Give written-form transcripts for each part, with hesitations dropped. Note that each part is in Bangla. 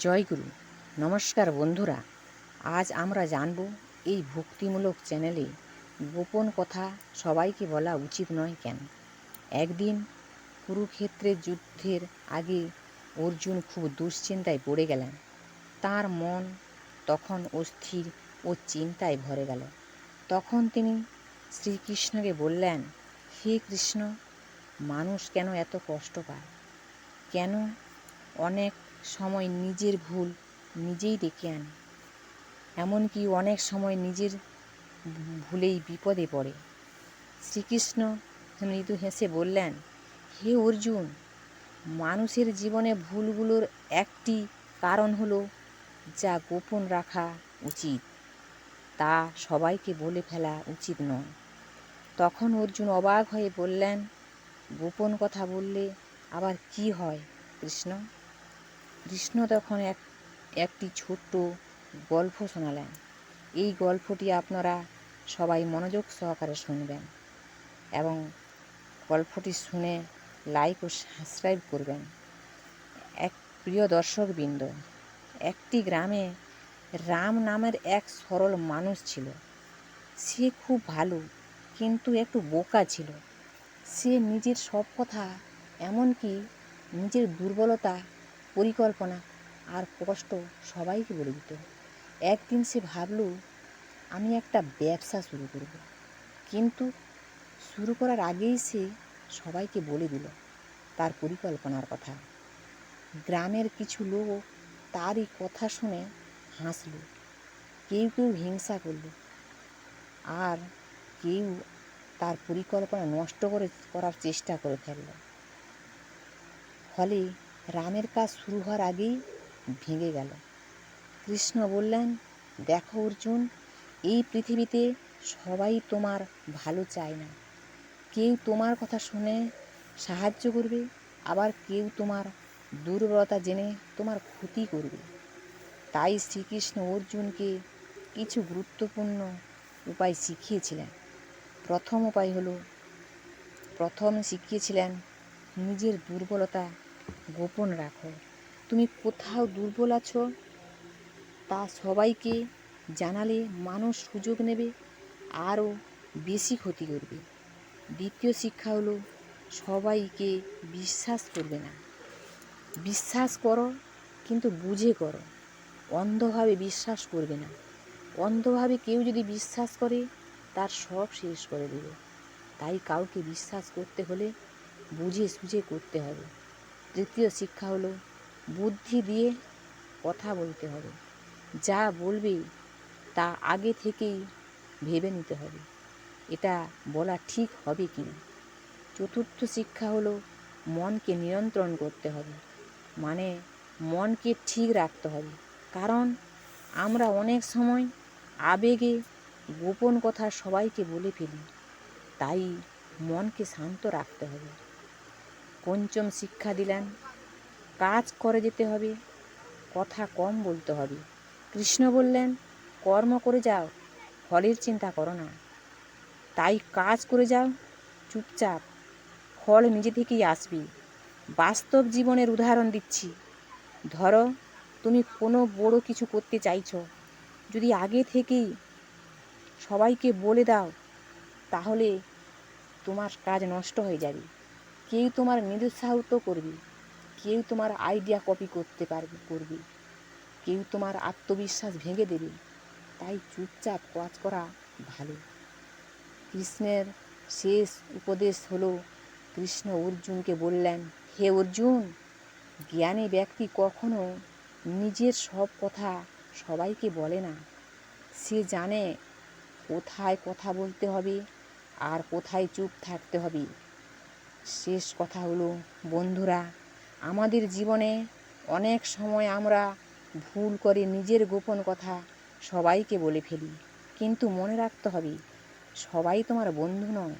জয়গুরু। নমস্কার বন্ধুরা, আজ আমরা জানব এই ভক্তিমূলক চ্যানেলে গোপন কথা সবাইকে বলা উচিত নয় কেন। একদিন কুরুক্ষেত্রের যুদ্ধের আগে অর্জুন খুব দুশ্চিন্তায় পড়ে গেলেন। তার মন তখন অস্থির ও চিন্তায় ভরে গেল। তখন তিনি শ্রীকৃষ্ণকে বললেন, হে কৃষ্ণ, মানুষ কেন এত কষ্ট পায়? কেন অনেক সময় নিজের ভুল নিজেই ডেকে আনে? এমনকি অনেক সময় নিজের ভুলেই বিপদে পড়ে। শ্রীকৃষ্ণ মৃদু হেসে বললেন, হে অর্জুন, মানুষের জীবনে ভুলগুলোর একটি কারণ হলো যা গোপন রাখা উচিত তা সবাইকে বলে ফেলা উচিত নয়। তখন অর্জুন অবাক হয়ে বললেন, গোপন কথা বললে আবার কি হয় কৃষ্ণ? কৃষ্ণ তখন একটি ছোট্ট গল্প শোনালেন। এই গল্পটি আপনারা সবাই মনোযোগ সহকারে শুনবেন এবং গল্পটি শুনে লাইক ও সাবস্ক্রাইব করবেন। এক প্রিয় দর্শকবৃন্দ, একটি গ্রামে রাম নামের এক সরল মানুষ ছিল। সে খুব ভালো কিন্তু একটু বোকা ছিল। সে নিজের সব কথা, এমনকি নিজের দুর্বলতা, পরিকল্পনা আর কষ্ট সবাইকে বলে দিত। একদিন সে ভাবল, আমি একটা ব্যবসা শুরু করব। কিন্তু শুরু করার আগেই সে সবাইকে বলে দিল তার পরিকল্পনার কথা। গ্রামের কিছু লোক তার এই কথা শুনে হাসল, কেউ কেউ হিংসা করল, আর কেউ তার পরিকল্পনা নষ্ট করার চেষ্টা করে ফেলল। ফলে রামের কাজ শুরু হওয়ার আগেই ভেঙে গেল। কৃষ্ণ বললেন, দেখো অর্জুন, এই পৃথিবীতে সবাই তোমার ভালো চায় না। কেউ তোমার কথা শুনে সাহায্য করবে, আবার কেউ তোমার দুর্বলতা জেনে তোমার ক্ষতি করবে। তাই শ্রীকৃষ্ণ অর্জুনকে কিছু গুরুত্বপূর্ণ উপায় শিখিয়েছিলেন। প্রথম শিখিয়েছিলেন, নিজের দুর্বলতা গোপন রাখো। তুমি কোথাও দুর্বল আছো তা সবাইকে জানালে মানুষ সুযোগ নেবে, আরও বেশি ক্ষতি করবে। দ্বিতীয় শিক্ষা হলো, সবাইকে বিশ্বাস করবে না। বিশ্বাস করো কিন্তু বুঝে করো, অন্ধভাবে বিশ্বাস করবে না। অন্ধভাবে কেউ যদি বিশ্বাস করে তার সব শেষ করে দেবে। তাই কাউকে বিশ্বাস করতে হলে বুঝে সুঝে করতে হবে। তৃতীয় শিক্ষা হলো, বুদ্ধি দিয়ে কথা বলতে হবে। যা বলবে তা আগে থেকেই ভেবে নিতে হবে, এটা বলা ঠিক হবে কি না। চতুর্থ শিক্ষা হলো, মনকে নিয়ন্ত্রণ করতে হবে, মানে মনকে ঠিক রাখতে হবে। কারণ আমরা অনেক সময় আবেগে গোপন কথা সবাইকে বলে ফেলি, তাই মনকে শান্ত রাখতে হবে। পঞ্চম শিক্ষা দিলেন, কাজ করে যেতে হবে, কথা কম বলতে হবে। কৃষ্ণ বললেন, কর্ম করে যাও, ফলের চিন্তা করো না। তাই কাজ করে যাও চুপচাপ, ফল নিজে থেকেই আসবে। বাস্তব জীবনের উদাহরণ দিচ্ছি। ধরো, তুমি কোনো বড় কিছু করতে চাইছো, যদি আগে থেকেই সবাইকে বলে দাও তাহলে তোমার কাজ নষ্ট হয়ে যাবে। কেউ তোমার নিরুৎসাহিত করবে, কেউ তোমার আইডিয়া কপি করবে, কেউ তোমার আত্মবিশ্বাস ভেঙে দেবে। তাই চুপচাপ কাজ করা ভালো। কৃষ্ণের শেষ উপদেশ হলো, কৃষ্ণ অর্জুনকে বললেন, হে অর্জুন, জ্ঞানী ব্যক্তি কখনো নিজের সব কথা সবাইকে বলে না। সে জানে কোথায় কথা বলতে হবে আর কোথায় চুপ থাকতে হবে। শেষ কথা হলো, বন্ধুরা, আমাদের জীবনে অনেক সময় আমরা ভুল করে নিজের গোপন কথা সবাইকে বলে ফেলি। কিন্তু মনে রাখতে হবে, সবাই তোমার বন্ধু নয়,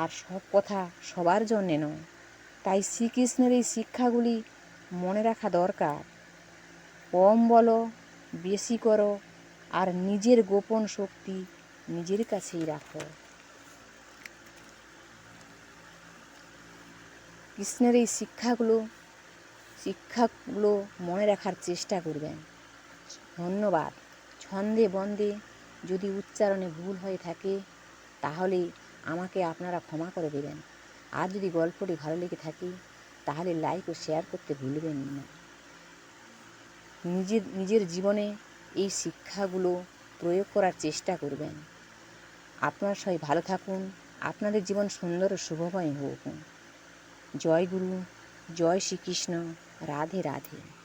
আর সব কথা সবার জন্যে নয়। তাই শ্রীকৃষ্ণের এই শিক্ষাগুলি মনে রাখা দরকার। কম বলো, বেশি করো, আর নিজের গোপন শক্তি নিজের কাছেই রাখো। কৃষ্ণের এই শিক্ষাগুলো শিক্ষাগুলো মনে রাখার চেষ্টা করবেন। ধন্যবাদ। ছন্দে বন্দে যদি উচ্চারণে ভুল হয়ে থাকে তাহলে আমাকে আপনারা ক্ষমা করে দেবেন। আর যদি গল্পটি ভালো লেগে থাকে তাহলে লাইক ও শেয়ার করতে ভুলবেন না। নিজের জীবনে এই শিক্ষাগুলো প্রয়োগ করার চেষ্টা করবেন। আপনারা সবাই ভালো থাকুন, আপনাদের জীবন সুন্দর ও শুভময় হোক। জয় গুরু, জয় শ্রীকৃষ্ণ, রাধে রাধে।